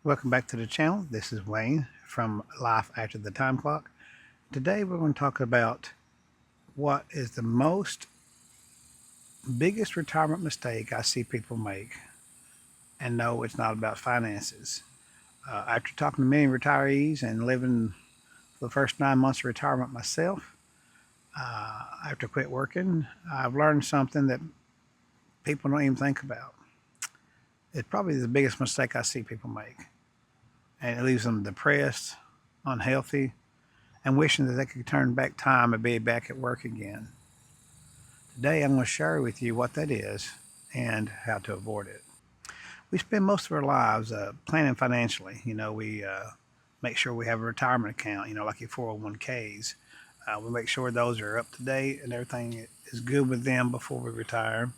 Welcome back to the channel. This is Wayne from Life After the Time Clock. Today we're going to talk about what is the biggest retirement mistake I see people make. And no, it's not about finances. After talking to many retirees and living the first 9 months of retirement myself, after I quit working, I've learned something that people don't even think about. It's probably the biggest mistake I see people make. And it leaves them depressed, unhealthy, and wishing that they could turn back time and be back at work again. Today I'm going to share with you what that is and how to avoid it. We spend most of our lives planning financially. We make sure we have a retirement account, like your 401ks. We make sure those are up to date and everything is good with them before we retire.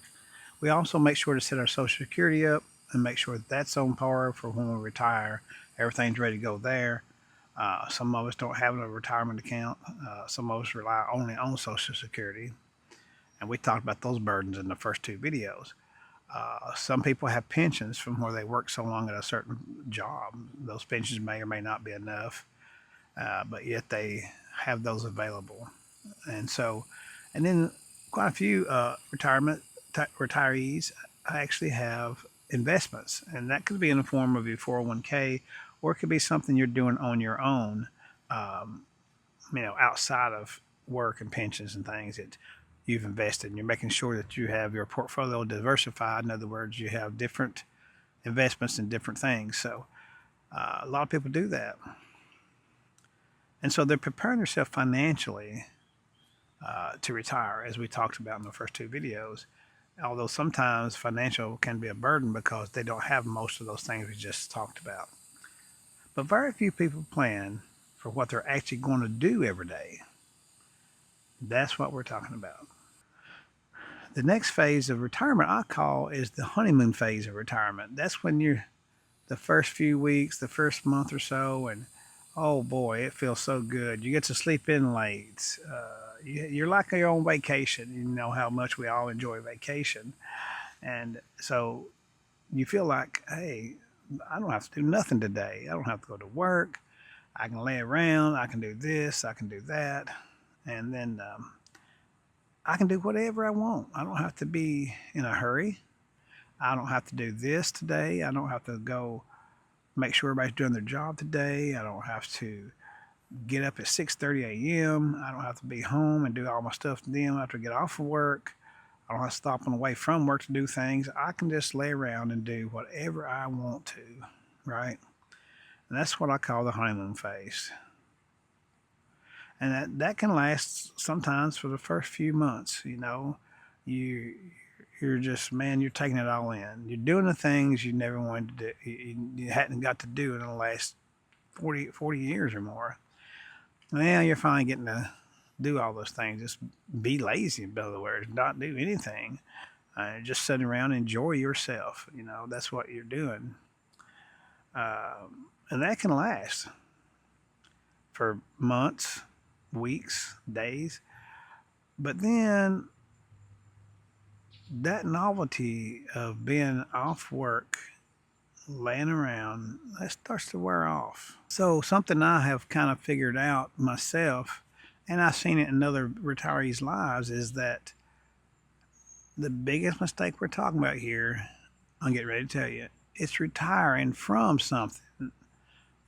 We also make sure to set our Social Security up and make sure that that's on par for when we retire. Everything's ready to go there. Some of us don't have a retirement account. Some of us rely only on Social Security. And we talked about those burdens in the first 2 videos. Some people have pensions from where they work so long at a certain job. Those pensions may or may not be enough, but yet they have those available. And then quite a few retirees actually have investments, and that could be in the form of your 401k, or it could be something you're doing on your own, outside of work and pensions and things that you've invested. And you're making sure that you have your portfolio diversified. In other words, you have different investments in different things. So a lot of people do that. And so they're preparing themselves financially to retire, as we talked about in the first 2 videos. Although sometimes financial can be a burden because they don't have most of those things we just talked about. But very few people plan for what they're actually going to do every day. That's what we're talking about. The next phase of retirement I call is the honeymoon phase of retirement. That's when you're the first few weeks, the first month or so, and oh boy, it feels so good. You get to sleep in late. You're like you're on vacation. You know how much we all enjoy vacation. And so you feel like, hey, I don't have to do nothing today. I don't have to go to work. I can lay around. I can do this. I can do that. And then I can do whatever I want. I don't have to be in a hurry. I don't have to do this today. I don't have to go make sure everybody's doing their job today. I don't have to get up at 6:30 a.m. I don't have to be home and do all my stuff then after I get off of work. I don't have to stop on the way from work to do things. I can just lay around and do whatever I want to, right? And that's what I call the honeymoon phase. And that can last sometimes for the first few months. You're just, man, you're taking it all in. You're doing the things you never wanted to do, you hadn't got to do in the last 40 years or more. Now you're finally getting to do all those things. Just be lazy, in other words, not do anything. Just sit around and enjoy yourself. That's what you're doing. And that can last for months, weeks, days. But then that novelty of being off work, laying around, that starts to wear off. So something I have kind of figured out myself, and I've seen it in other retirees' lives, is that the biggest mistake we're talking about here, I'm getting ready to tell you, it's retiring from something.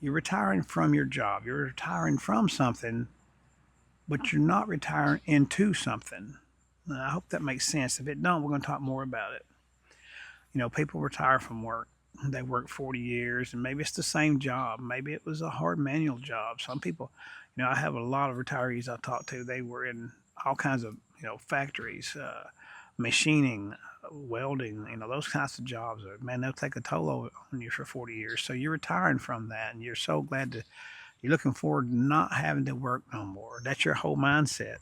You're retiring from your job. You're retiring from something, but you're not retiring into something. Now, I hope that makes sense. If it don't, we're going to talk more about it. People retire from work. They work 40 years, and maybe it's the same job. Maybe it was a hard manual job. Some people, I have a lot of retirees I talk to. They were in all kinds of, factories, machining, welding, those kinds of jobs. Man, they'll take a toll on you for 40 years. So you're retiring from that, and you're so glad you're looking forward to not having to work no more. That's your whole mindset.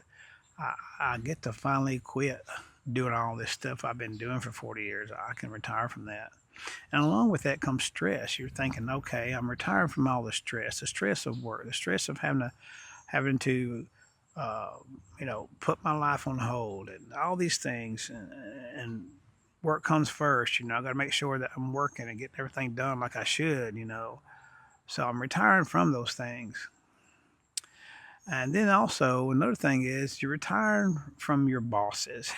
I get to finally quit doing all this stuff I've been doing for 40 years. I can retire from that. And along with that comes stress. You're thinking, okay, I'm retiring from all the stress of work, the stress of having to put my life on hold and all these things. And work comes first. I got to make sure that I'm working and getting everything done like I should. So I'm retiring from those things. And then also another thing is you're retiring from your bosses.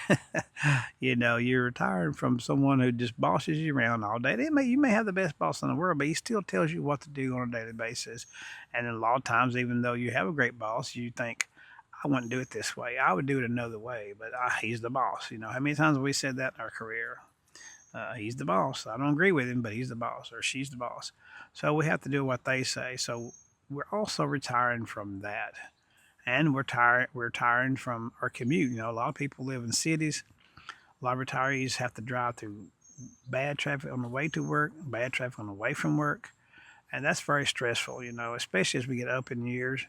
You're retiring from someone who just bosses you around all day. You may have the best boss in the world, but he still tells you what to do on a daily basis. And a lot of times, even though you have a great boss, you think, I wouldn't do it this way. I would do it another way, but he's the boss. How many times have we said that in our career? He's the boss. I don't agree with him, but he's the boss or she's the boss. So we have to do what they say. So we're also retiring from that. And we're retiring from our commute. A lot of people live in cities. A lot of retirees have to drive through bad traffic on the way to work, bad traffic on the way from work. And that's very stressful, especially as we get up in years.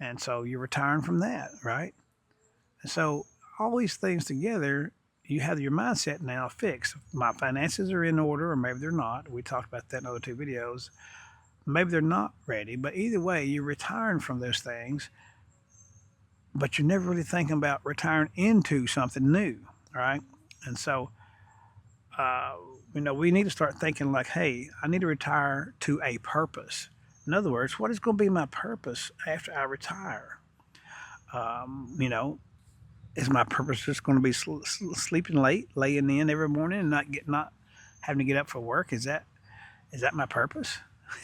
And so you're retiring from that, right? And so all these things together, you have your mindset now fixed. My finances are in order, or maybe they're not. We talked about that in other two videos. Maybe they're not ready, but either way, you're retiring from those things, but you're never really thinking about retiring into something new, right? And so, we need to start thinking like, hey, I need to retire to a purpose. In other words, what is going to be my purpose after I retire? Um, you know, is my purpose just going to be sleeping late, laying in every morning, and not having to get up for work? Is that my purpose?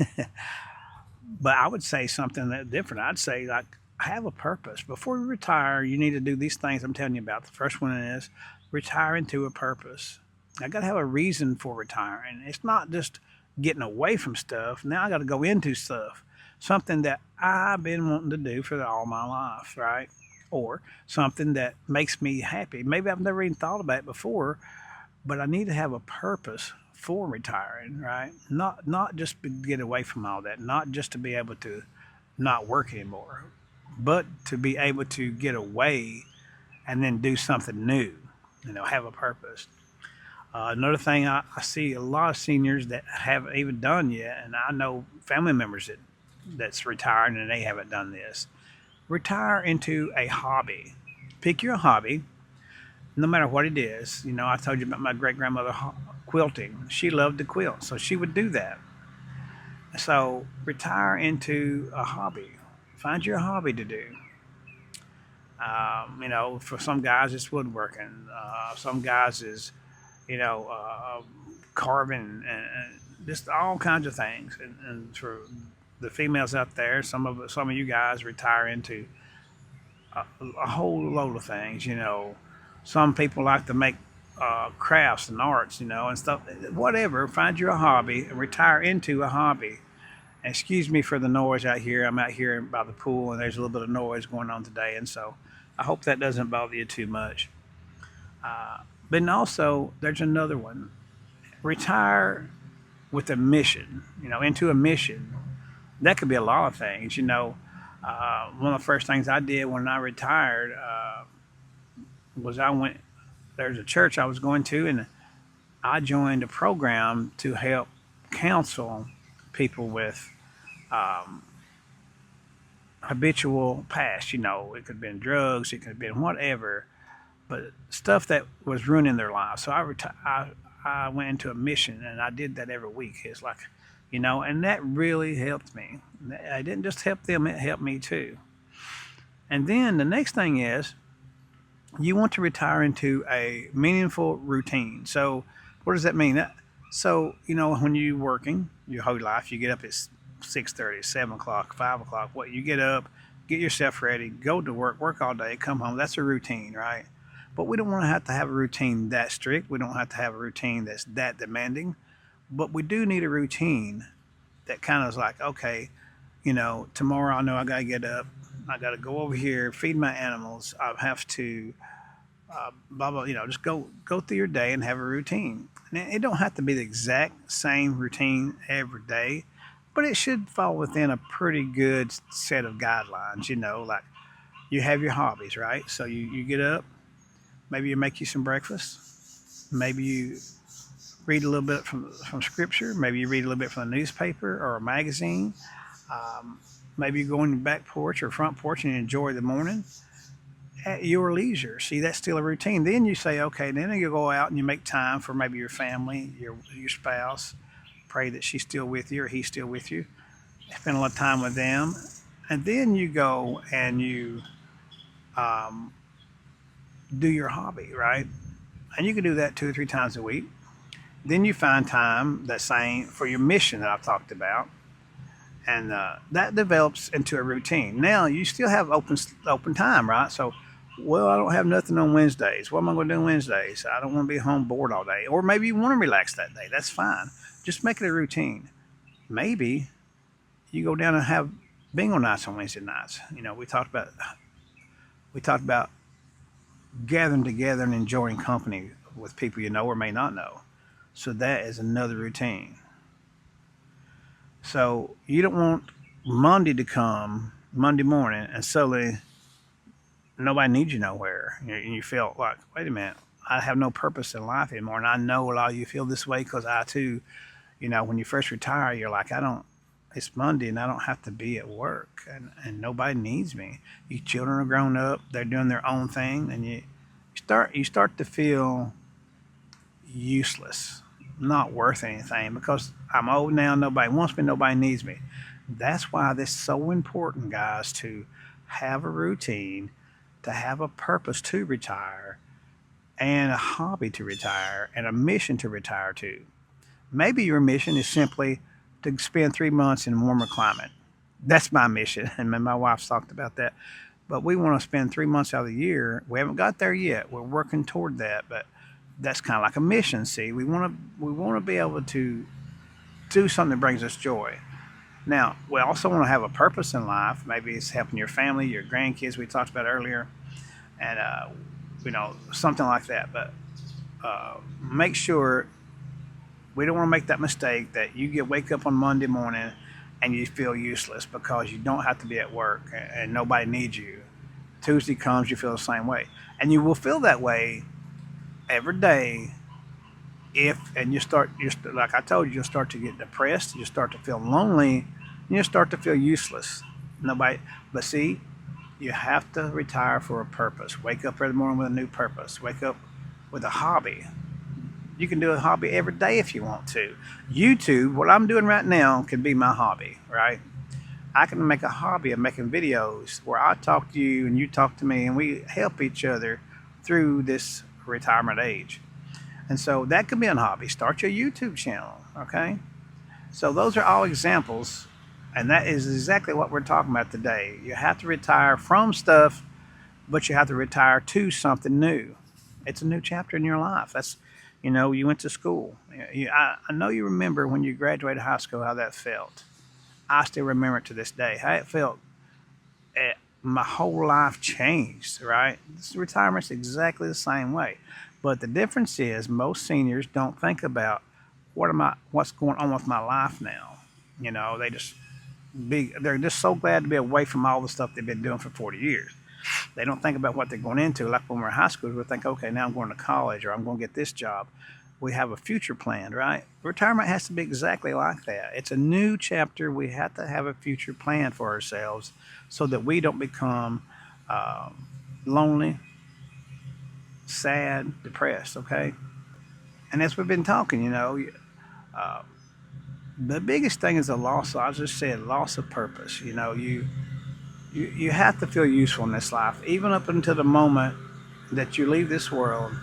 But I would say something that different. I'd say like have a purpose. Before you retire, you need to do these things I'm telling you about. The first one is retiring to a purpose. I got to have a reason for retiring. It's not just getting away from stuff. Now I got to go into stuff. Something that I've been wanting to do for all my life, right? Or something that makes me happy. Maybe I've never even thought about it before, but I need to have a purpose for retiring, right? Not just to get away from all that, not just to be able to not work anymore, but to be able to get away and then do something new, have a purpose. Another thing I see a lot of seniors that haven't even done yet, and I know family members that's retired and they haven't done this. Retire into a hobby. Pick your hobby, no matter what it is. I told you about my great grandmother quilting. She loved to quilt, so she would do that. So retire into a hobby. Find your hobby to do. For some guys it's woodworking. Some guys is, carving and just all kinds of things. And for the females out there, some of you guys retire into a whole load of things. Some people like to make crafts and arts, and stuff. Whatever. Find you a hobby and retire into a hobby. And excuse me for the noise out here. I'm out here by the pool, and there's a little bit of noise going on today, and so I hope that doesn't bother you too much. But also, there's another one. Retire with a mission. Into a mission. That could be a lot of things. One of the first things I did when I retired was there's a church I was going to, and I joined a program to help counsel people with habitual past. It could have been drugs, it could have been whatever, but stuff that was ruining their lives. So I went into a mission, and I did that every week. It's like, and that really helped me. I didn't just help them, it helped me too. And then the next thing is you want to retire into a meaningful routine. So what does that mean? So, when you're working your whole life, you get up at 6:30, 7 o'clock, 5 o'clock. You get up, get yourself ready, go to work all day, come home. That's a routine, right? But we don't want to have a routine that strict. We don't have to have a routine that's that demanding. But we do need a routine that kind of is like, okay, tomorrow I know I got to get up. I got to go over here, feed my animals. I have to, blah, blah, just go through your day and have a routine. And it don't have to be the exact same routine every day, but it should fall within a pretty good set of guidelines, like you have your hobbies, right? So you get up, maybe you make you some breakfast, maybe you read a little bit from scripture, maybe you read a little bit from the newspaper or a magazine, maybe you go on your back porch or front porch and enjoy the morning, at your leisure. See, that's still a routine. Then you say, okay, then you go out and you make time for maybe your family, your spouse. Pray that she's still with you or he's still with you. Spend a lot of time with them, and then you go and you um, do your hobby, right? And you can do that 2 or 3 times a week. Then you find time that's same for your mission that I've talked about, and that develops into a routine. Now you still have open time, right? So, well, I don't have nothing on Wednesdays. What am I going to do on Wednesdays? I don't want to be home bored all day, or maybe you want to relax that day. That's fine. Just make it a routine. Maybe you go down and have bingo nights on Wednesday nights. We talked about gathering together and enjoying company with people you know or may not know. So that is another routine. So you don't want Monday to come, Monday morning, and suddenly nobody needs you nowhere. And you feel like, wait a minute, I have no purpose in life anymore. And I know a lot of you feel this way because I too, when you first retire, you're like, it's Monday and I don't have to be at work and nobody needs me. Your children are grown up, they're doing their own thing, and you start to feel useless, not worth anything because I'm old now, nobody wants me, nobody needs me. That's why this is so important, guys, to have a routine, to have a purpose to retire, and a hobby to retire, and a mission to retire to. Maybe your mission is simply to spend 3 months in a warmer climate. That's my mission, and my wife's talked about that. But we want to spend 3 months out of the year. We haven't got there yet. We're working toward that, but that's kind of like a mission. See, we want to be able to do something that brings us joy. Now, we also want to have a purpose in life. Maybe it's helping your family, your grandkids. We talked about earlier, and something like that. But make sure we don't want to make that mistake that you wake up on Monday morning and you feel useless because you don't have to be at work and nobody needs you. Tuesday comes, you feel the same way, and you will feel that way every day. And you start, like I told you, you'll start to get depressed, you start to feel lonely, and you start to feel useless. But see, you have to retire for a purpose. Wake up every morning with a new purpose. Wake up with a hobby. You can do a hobby every day if you want to. YouTube, what I'm doing right now, can be my hobby, right? I can make a hobby of making videos where I talk to you and you talk to me and we help each other through this retirement age. And so that could be a hobby. Start your YouTube channel, okay? So those are all examples, and that is exactly what we're talking about today. You have to retire from stuff, but you have to retire to something new. It's a new chapter in your life. You went to school. I know you remember when you graduated high school how that felt. I still remember it to this day, how it felt. My whole life changed, right? This retirement's exactly the same way. But the difference is most seniors don't think about what's going on with my life now. They're just so glad to be away from all the stuff they've been doing for 40 years. They don't think about what they're going into. Like when we're in high school, we think, okay, now I'm going to college or I'm going to get this job. We have a future planned, right? Retirement has to be exactly like that. It's a new chapter. We have to have a future plan for ourselves so that we don't become lonely, sad, depressed, okay? And as we've been talking, the biggest thing is the loss. I just said loss of purpose. You have to feel useful in this life, even up until the moment that you leave this world.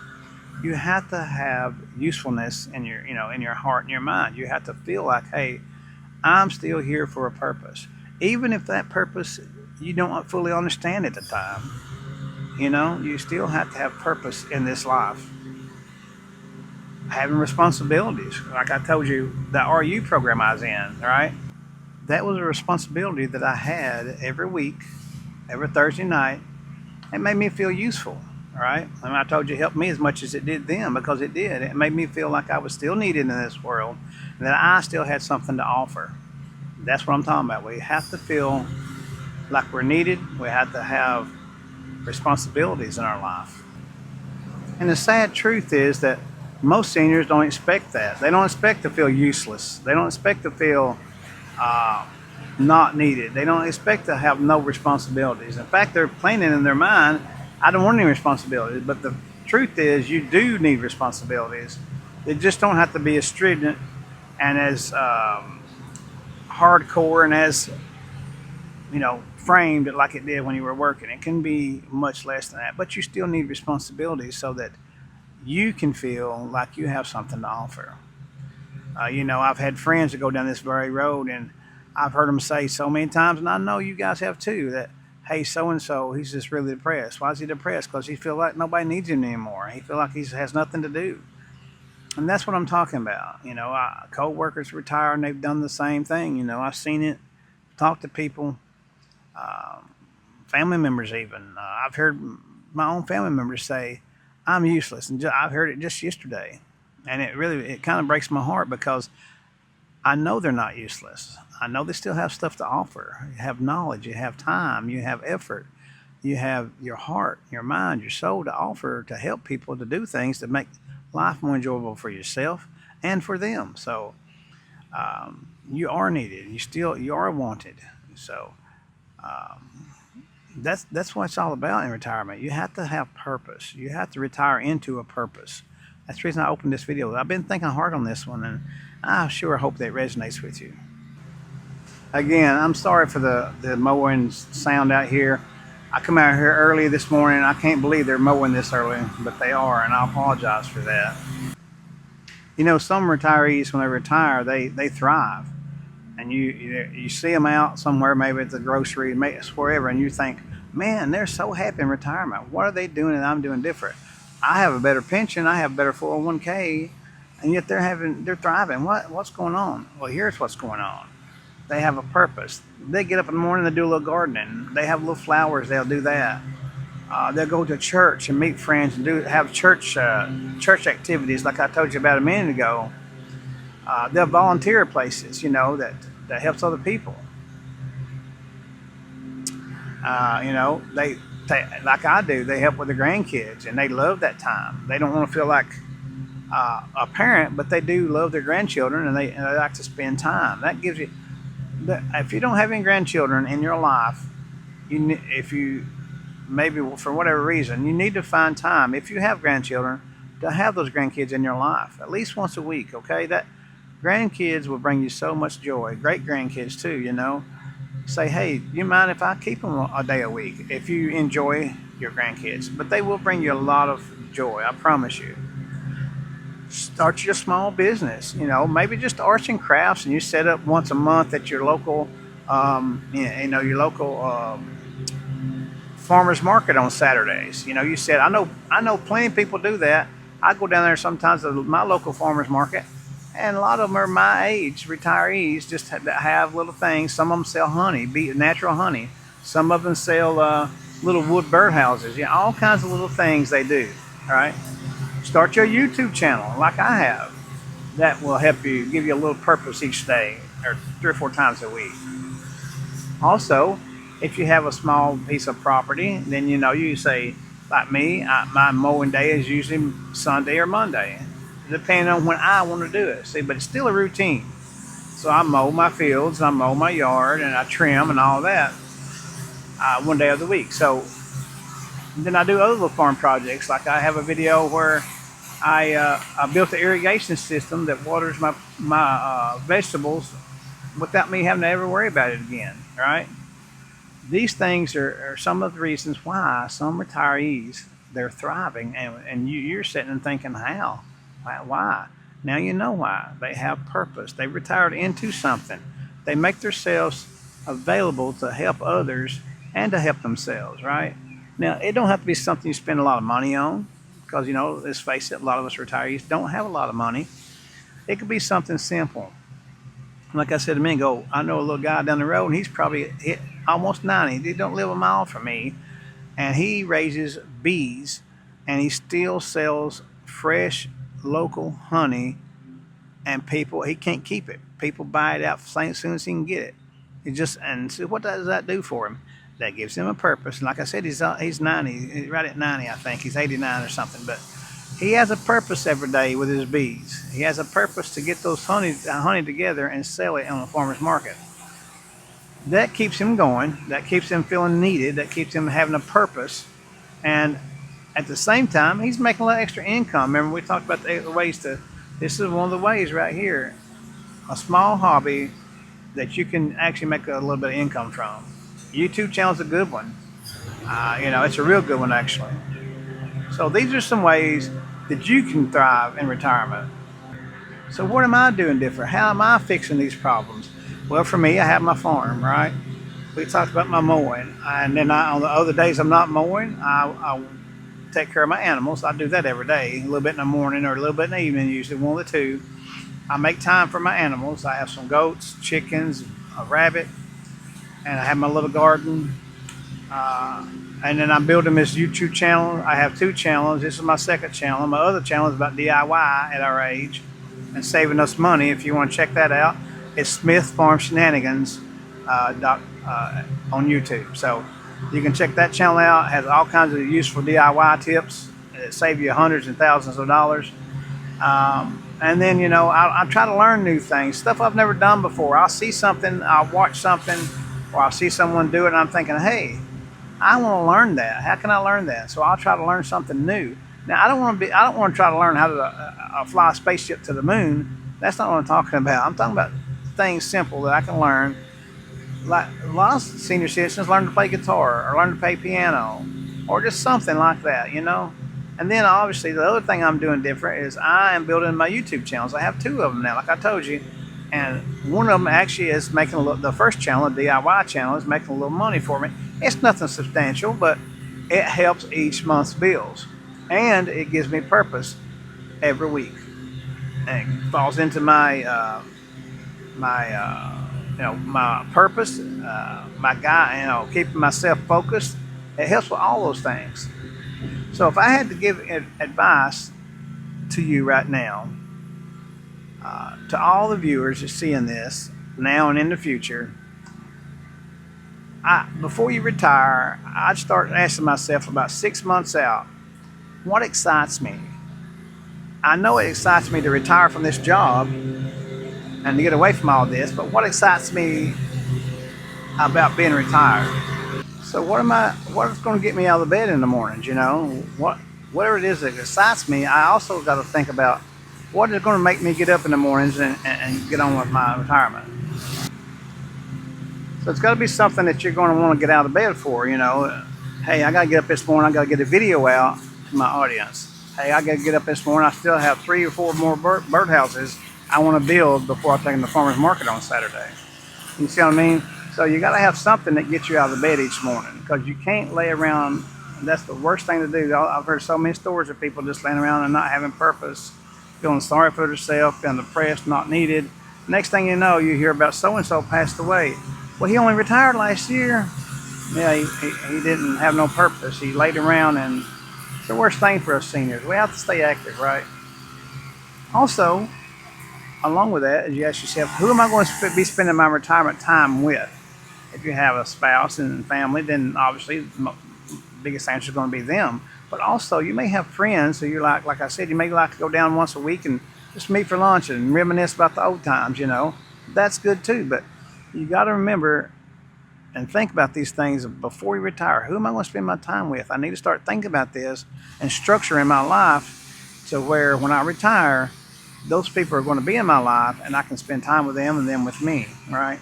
You have to have usefulness in your heart and your mind. You have to feel like, hey, I'm still here for a purpose, even if that purpose you don't fully understand at the time. You still have to have purpose in this life. Having responsibilities, like I told you, the RU program I was in, right? That was a responsibility that I had every week, every Thursday night. It made me feel useful, right? And I told you it helped me as much as it did them, because it did. It made me feel like I was still needed in this world and that I still had something to offer. That's what I'm talking about. We have to feel like we're needed. We have to have responsibilities in our life. And the sad truth is that most seniors don't expect that. They don't expect to feel useless. They don't expect to feel not needed. They don't expect to have no responsibilities. In fact, they're planning in their mind I don't want any responsibilities. But the truth is, you do need responsibilities. They just don't have to be as stringent and as hardcore and as framed like it did when you were working. It can be much less than that, but you still need responsibilities so that you can feel like you have something to offer. I've had friends that go down this very road, and I've heard them say so many times, and I know you guys have too, that hey, so and so, he's just really depressed. Why is he depressed? Because he feels like nobody needs him anymore. He feels like he has nothing to do, and that's what I'm talking about. Co-workers retire, and they've done the same thing. I've seen it. Talked to people, family members even. I've heard my own family members say, "I'm useless," and I've heard it just yesterday, and it kind of breaks my heart because I know they're not useless. I know they still have stuff to offer. You have knowledge, you have time, you have effort, you have your heart, your mind, your soul to offer to help people to do things to make life more enjoyable for yourself and for them. So you are needed. You are wanted. So that's what it's all about in retirement. You have to have purpose. You have to retire into a purpose. That's the reason I opened this video. I've been thinking hard on this one, and I sure hope that resonates with you. Again, I'm sorry for the mowing sound out here. I come out here early this morning. I can't believe they're mowing this early, but they are, and I apologize for that. Some retirees, when they retire, they thrive. And you see them out somewhere, maybe at the grocery, maybe it's wherever, and you think, man, they're so happy in retirement. What are they doing that I'm doing different? I have a better pension, I have a better 401k, and yet they're thriving. What's going on? Well, here's what's going on. They have a purpose. They get up in the morning, they do a little gardening. They have little flowers, they'll do that. They'll go to church and meet friends and have church activities like I told you about a minute ago. They'll volunteer places, that helps other people. They like I do. They help with the grandkids, and they love that time. They don't want to feel like a parent, but they do love their grandchildren, and they like to spend time. That gives you. If you don't have any grandchildren in your life, if you maybe for whatever reason, you need to find time. If you have grandchildren, to have those grandkids in your life at least once a week. Okay, that grandkids will bring you so much joy. Great grandkids too. Say, hey, you mind if I keep them a day a week if you enjoy your grandkids? But they will bring you a lot of joy, I promise you. Start your small business, maybe just arts and crafts, and you set up once a month at your local, your local farmers market on Saturdays. You said, I know plenty of people do that. I go down there sometimes to my local farmers market, and a lot of them are my age, retirees, just have little things. Some of them sell honey, natural honey. Some of them sell little wood birdhouses. All kinds of little things they do. All right. Start your YouTube channel like I have. That will help you, give you a little purpose each day, or 3 or 4 times a week. Also, if you have a small piece of property, then you say, like me, my mowing day is usually Sunday or Monday, depending on when I want to do it. See, but it's still a routine. So I mow my fields, I mow my yard, and I trim and all that one day of the week. So then I do other little farm projects. Like I have a video where I built an irrigation system that waters my vegetables without me having to ever worry about it again. Right? These things are some of the reasons why some retirees, they're thriving, and you're sitting and thinking, how? Why? Now you know why. They have purpose. They retired into something. They make themselves available to help others and to help themselves, right? Now, it don't have to be something you spend a lot of money on, because, let's face it, a lot of us retirees don't have a lot of money. It could be something simple. Like I said a minute ago, I know a little guy down the road, and he's probably almost 90. He don't live a mile from me, and he raises bees, and he still sells fresh local honey, and he can't keep it. People buy it out as soon as he can get it. And so what does that do for him? That gives him a purpose. And like I said, he's 90, right at 90, I think. He's 89 or something, but he has a purpose every day with his bees. He has a purpose to get those honey together and sell it on the farmer's market. That keeps him going. That keeps him feeling needed. That keeps him having a purpose. And at the same time, he's making a little extra income. Remember, we talked about the ways to, this is one of the ways right here, a small hobby that you can actually make a little bit of income from. YouTube channel's a good one. It's a real good one, actually. So these are some ways that you can thrive in retirement. So what am I doing different? How am I fixing these problems? Well, for me, I have my farm, right? We talked about my mowing, and then on the other days I'm not mowing, I take care of my animals. I do that every day, a little bit in the morning or a little bit in the evening, usually one of the two. I make time for my animals. I have some goats, chickens, a rabbit, and I have my little garden. And then I'm building this YouTube channel. I have two channels. This is my second channel. My other channel is about DIY at our age and saving us money. If you want to check that out, it's Smith Farm Shenanigans on YouTube. So you can check that channel out. It has all kinds of useful DIY tips that save you hundreds and thousands of dollars. And then, I try to learn new things, stuff I've never done before. I'll see something, I'll watch something, or I'll see someone do it, and I'm thinking, hey, I want to learn that. How can I learn that? So I'll try to learn something new. Now, I don't want to try to learn how to fly a spaceship to the moon. That's not what I'm talking about. I'm talking about things simple that I can learn. Like a lot of senior citizens learn to play guitar or learn to play piano or just something like that, And then obviously the other thing I'm doing different is I am building my YouTube channels. I have two of them now, like I told you. And one of them actually is making the first channel, the DIY channel, is making a little money for me. It's nothing substantial, but it helps each month's bills. And it gives me purpose every week. And it falls into my purpose, my guy, keeping myself focused. It helps with all those things. So if I had to give advice to you right now, to all the viewers that's seeing this now and in the future, before you retire, I'd start asking myself about 6 months out, what excites me? I know it excites me to retire from this job and to get away from all this, but what excites me about being retired? So what's going to get me out of the bed in the mornings, whatever it is that excites me, I also got to think about what is going to make me get up in the mornings and get on with my retirement. So it's got to be something that you're going to want to get out of bed for, Hey, I got to get up this morning, I got to get a video out to my audience. Hey, I got to get up this morning, I still have 3 or 4 more birdhouses I want to build before I take them to the farmer's market on Saturday. You see what I mean? So you got to have something that gets you out of the bed each morning, because you can't lay around. That's the worst thing to do. I've heard so many stories of people just laying around and not having purpose, feeling sorry for themselves, feeling depressed, not needed. Next thing you know, you hear about so-and-so passed away. Well, he only retired last year. Yeah, he didn't have no purpose. He laid around, and it's the worst thing for us seniors. We have to stay active, right? Also, along with that, you ask yourself, who am I going to be spending my retirement time with? If you have a spouse and family, then obviously the biggest answer is going to be them. But also, you may have friends who you're like I said, you may like to go down once a week and just meet for lunch and reminisce about the old times, That's good too, but you got to remember and think about these things before you retire. Who am I going to spend my time with? I need to start thinking about this and structuring my life to where when I retire, those people are going to be in my life and I can spend time with them and them with me, right?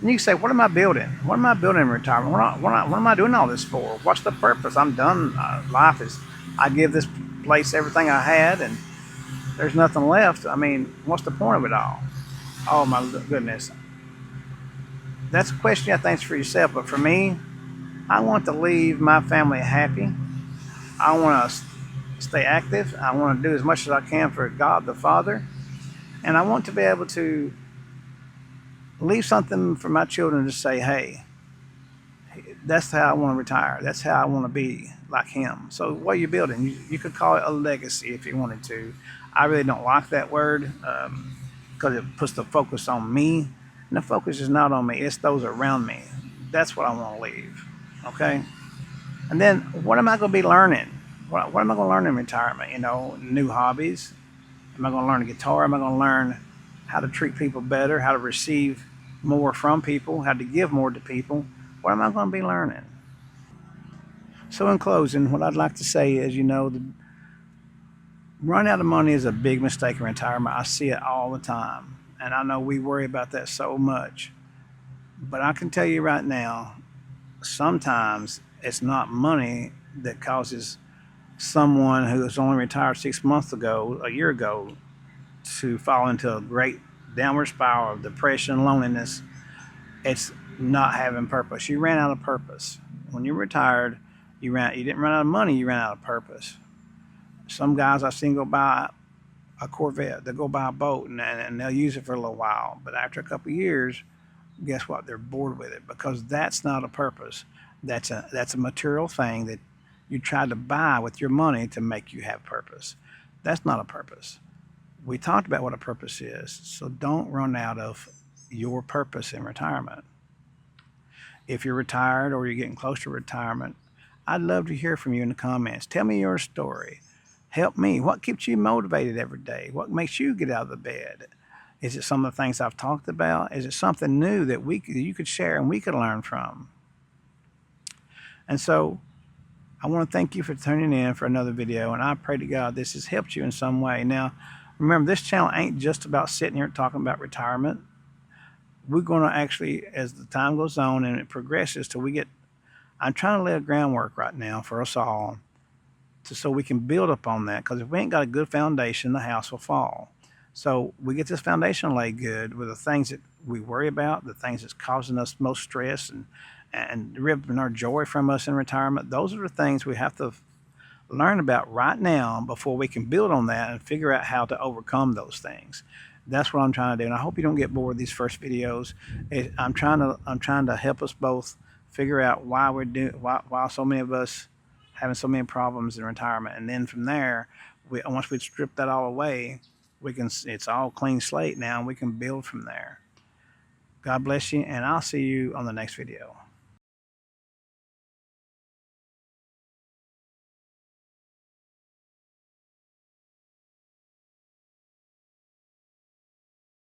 And you can say, what am I building? What am I building in retirement? What am I doing all this for? What's the purpose? I'm done. Life is, I give this place everything I had and there's nothing left. I mean, what's the point of it all? Oh my goodness. That's a question you have to answer for yourself. But for me, I want to leave my family happy. I want to stay active. I want to do as much as I can for God the Father. And I want to be able to leave something for my children to say, hey, that's how I want to retire. That's how I want to be like him. So what are you building? You could call it a legacy if you wanted to. I really don't like that word because it puts the focus on me. And the focus is not on me. It's those around me. That's what I want to leave. Okay? And then what am I going to be learning? What am I going to learn in retirement? New hobbies. Am I going to learn a guitar? Am I going to learn how to treat people better, how to receive more from people, how to give more to people? What am I going to be learning? So in closing, what I'd like to say is, the run out of money is a big mistake in retirement. I see it all the time. And I know we worry about that so much. But I can tell you right now, sometimes it's not money that causes someone who was only retired 6 months ago, a year ago, to fall into a great downward spiral of depression, loneliness. It's not having purpose. You ran out of purpose. When you retired, you didn't run out of money, you ran out of purpose. Some guys I've seen go buy a Corvette, they'll go buy a boat and they'll use it for a little while. But after a couple of years, guess what? They're bored with it because that's not a purpose. That's a material thing that you try to buy with your money to make you have purpose. That's not a purpose. We talked about what a purpose is, so don't run out of your purpose in retirement. If you're retired or you're getting close to retirement, I'd love to hear from you in the comments. Tell me your story. Help me. What keeps you motivated every day? What makes you get out of the bed? Is it some of the things I've talked about? Is it something new that you could share and we could learn from? And so I want to thank you for tuning in for another video, and I pray to God this has helped you in some way. Now, remember, this channel ain't just about sitting here talking about retirement. We're going to actually, as the time goes on and it progresses till I'm trying to lay a groundwork right now for us all so we can build upon that, because if we ain't got a good foundation, the house will fall. So we get this foundation laid good with the things that we worry about, the things that's causing us most stress and ripping our joy from us in retirement. Those are the things we have to learn about right now before we can build on that and figure out how to overcome those things. That's what I'm trying to do, and I hope you don't get bored with these first videos. I'm trying to help us both figure out why so many of us having so many problems in retirement, and then from there, once we strip that all away, it's all clean slate now, and we can build from there. God bless you, and I'll see you on the next video.